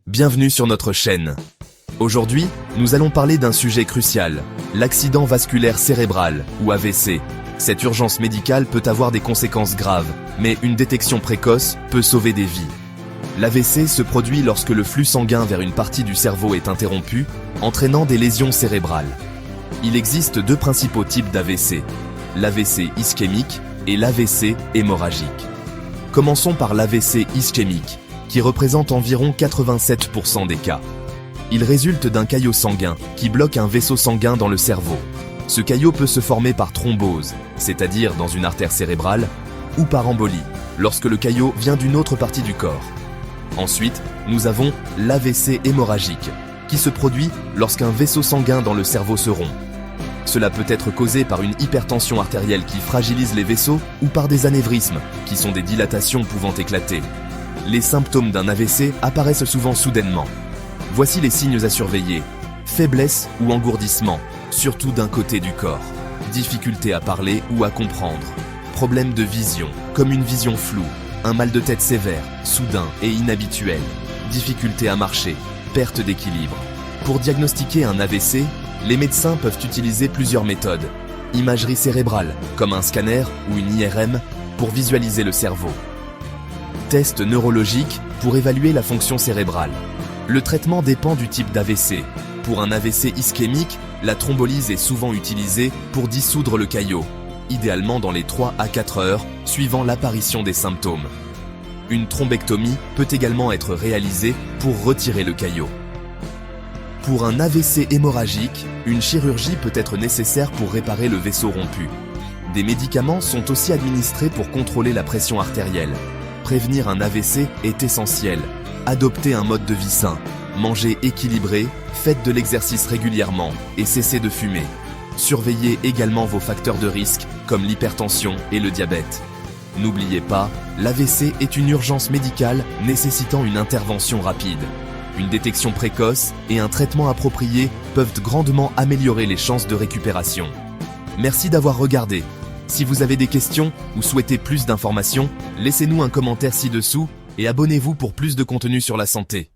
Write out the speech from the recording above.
Bienvenue sur notre chaîne. Aujourd'hui, nous allons parler d'un sujet crucial, l'accident vasculaire cérébral, ou AVC. Cette urgence médicale peut avoir des conséquences graves, mais une détection précoce peut sauver des vies. L'AVC se produit lorsque le flux sanguin vers une partie du cerveau est interrompu, entraînant des lésions cérébrales. Il existe deux principaux types d'AVC, l'AVC ischémique et l'AVC hémorragique. Commençons par l'AVC ischémique, qui représente environ 87% des cas. Il résulte d'un caillot sanguin qui bloque un vaisseau sanguin dans le cerveau. Ce caillot peut se former par thrombose, c'est-à-dire dans une artère cérébrale, ou par embolie, lorsque le caillot vient d'une autre partie du corps. Ensuite, nous avons l'AVC hémorragique, qui se produit lorsqu'un vaisseau sanguin dans le cerveau se rompt. Cela peut être causé par une hypertension artérielle qui fragilise les vaisseaux ou par des anévrismes, qui sont des dilatations pouvant éclater. Les symptômes d'un AVC apparaissent souvent soudainement. Voici les signes à surveiller. Faiblesse ou engourdissement, surtout d'un côté du corps. Difficulté à parler ou à comprendre. Problème de vision, comme une vision floue. Un mal de tête sévère, soudain et inhabituel. Difficulté à marcher, perte d'équilibre. Pour diagnostiquer un AVC, les médecins peuvent utiliser plusieurs méthodes. Imagerie cérébrale, comme un scanner ou une IRM, pour visualiser le cerveau. Test neurologique pour évaluer la fonction cérébrale. Le traitement dépend du type d'AVC. Pour un AVC ischémique, la thrombolyse est souvent utilisée pour dissoudre le caillot, idéalement dans les 3 à 4 heures suivant l'apparition des symptômes. Une thrombectomie peut également être réalisée pour retirer le caillot. Pour un AVC hémorragique, une chirurgie peut être nécessaire pour réparer le vaisseau rompu. Des médicaments sont aussi administrés pour contrôler la pression artérielle. Prévenir un AVC est essentiel. Adoptez un mode de vie sain. Mangez équilibré, faites de l'exercice régulièrement et cessez de fumer. Surveillez également vos facteurs de risque comme l'hypertension et le diabète. N'oubliez pas, l'AVC est une urgence médicale nécessitant une intervention rapide. Une détection précoce et un traitement approprié peuvent grandement améliorer les chances de récupération. Merci d'avoir regardé. Si vous avez des questions ou souhaitez plus d'informations, laissez-nous un commentaire ci-dessous et abonnez-vous pour plus de contenu sur la santé.